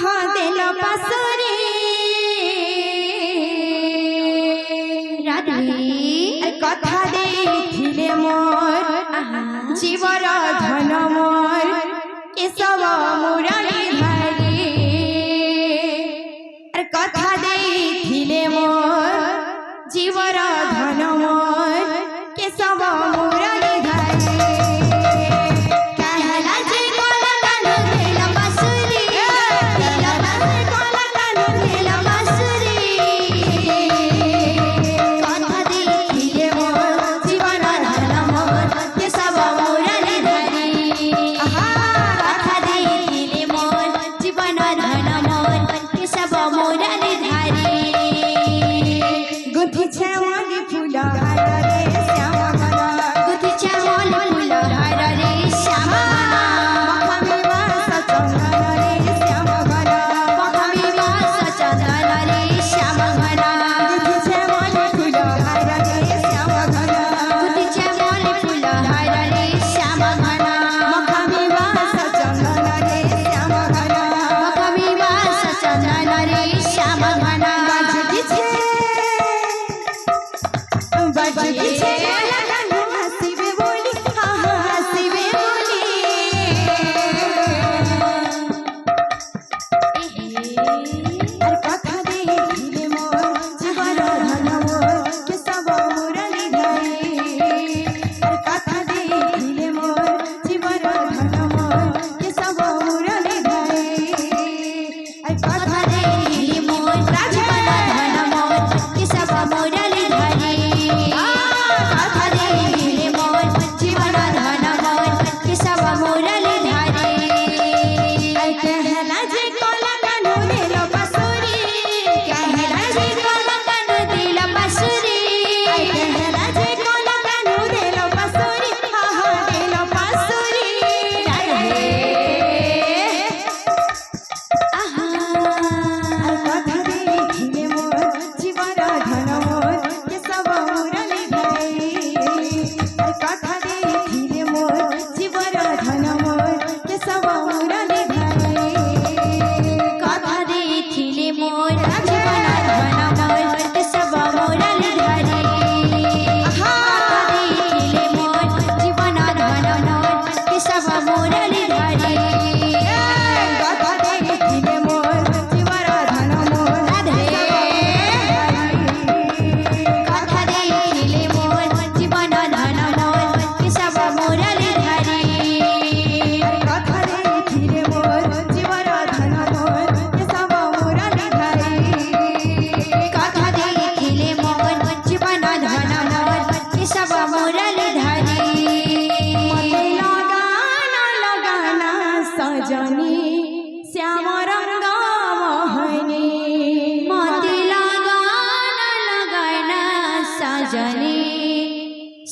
দিল পাশরে রাধে কথা দেখিলে মোর জীবর ধন মোর কেশব মুরারি ধারে কথা দেখিলে মোর জীবর ধন মোর কেশব মুরারি ধারে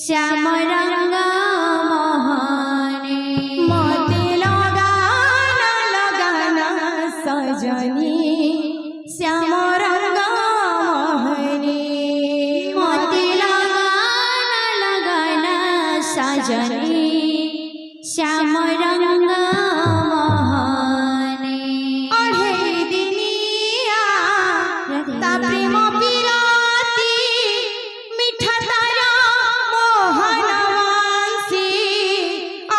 श्याम रंग मोहने मोती लगाना सजनी श्याम रंग मोहने मोती लगाना सजनी श्याम रंग मोहने अढ़े दिनिया ता प्रेम पिराती मिठा तारा मोहन वंशी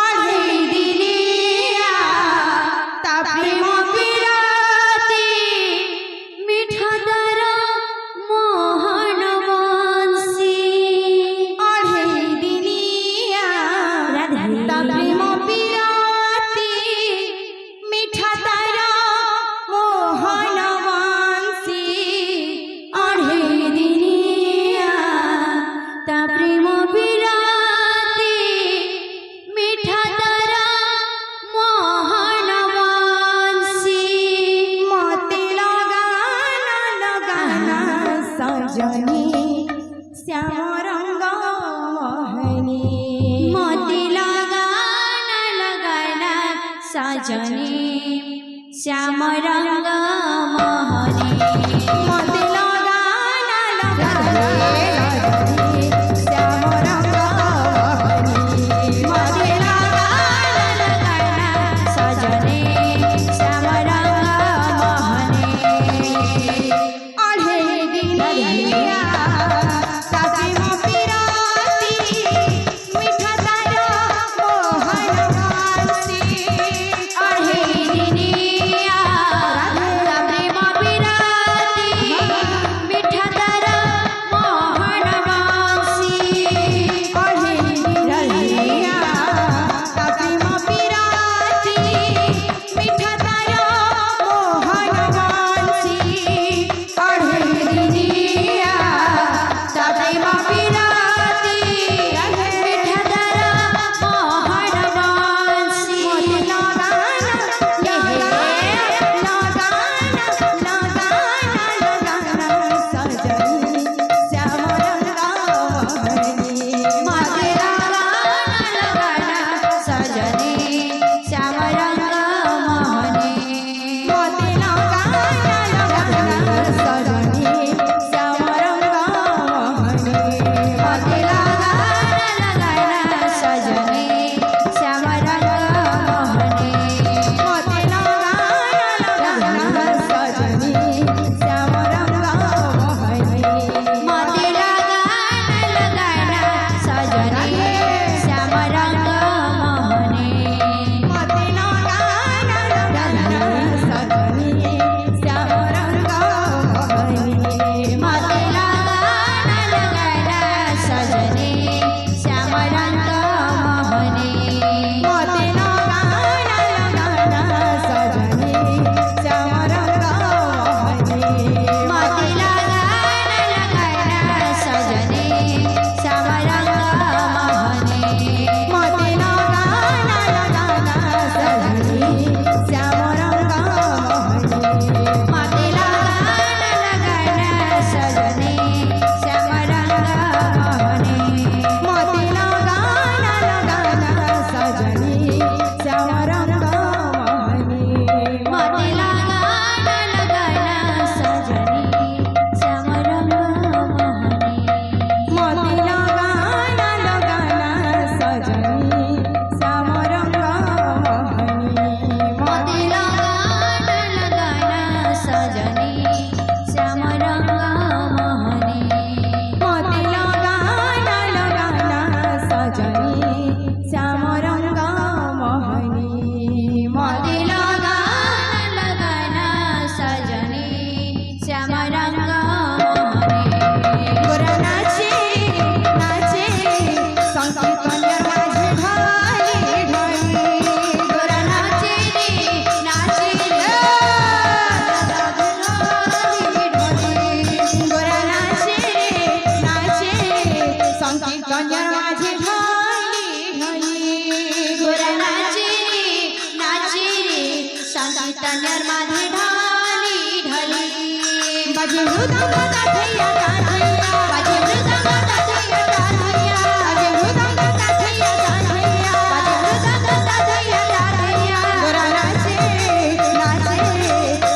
अढ़े दिनिया ता प्रेम पिराती मिठा तारा मोहन वंशी अढ़े दिनिया ता प्रेम पिराती मिठा तारा मोहन वंशी अढ़े दिनिया ता प्रेम पिराती मिठा तारा मोहन वंशी मोती लगाना सजनी श्याम रंग मोहनी मोती लगाना सजनी श्याम रंग मोहनी मोती लगाना श्याम रंग मोहनी मोती लगाना सजनी श्याम रंग संकीर्तन्यार माझे ढाली ढाली बाजे मृदंग ताठैया ताठैया बाजे मृदंग ताठैया ताठैया बाजे मृदंग ताठैया ताठैया बाजे मृदंग ताठैया ताठैया गोरा नाचे नाचे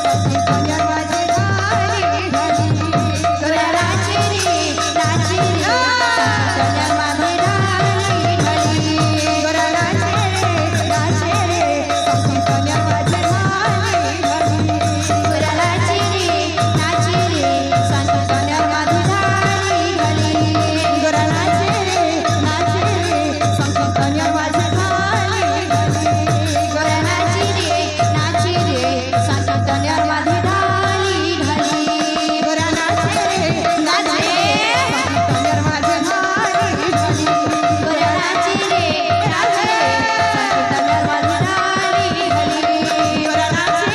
संकीर्तन्यार माझे ढाली ढाली गोरा नाचे रे संकीर्तन्यार माझे ढाली ढाली गोरा नाचे रे संकीर्तन्यार माझे ढाली ढाली गोरा नाचे रे संकीर्तन्यार माझे ढाली ढाली गोरा नाचे रे संकीर्तन्यार माझे ढाली ढाली गोरा नाचे रे संकीर्तन्यार माझे ढाली ढाली गोरा नाचे संकीर्तन्यार माझे ढाली ढाली गोरा नाचे संकीर्तन्यार माझे ढाली ढाली गोरा नाचे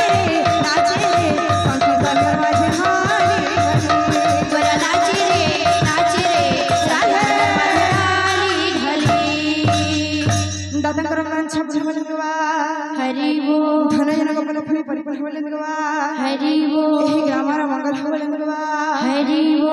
संकीर्तन्यार माझे ढाली ढाली गोरा नाचे संकीर्तन्यार माझे ढाली ढाली दातन करम छप झमल गवा हरि वो धन जन गोपन फुली परिपल हवल गवा हरि वो एही ग्रामर मंगल हवल गवा हरि वो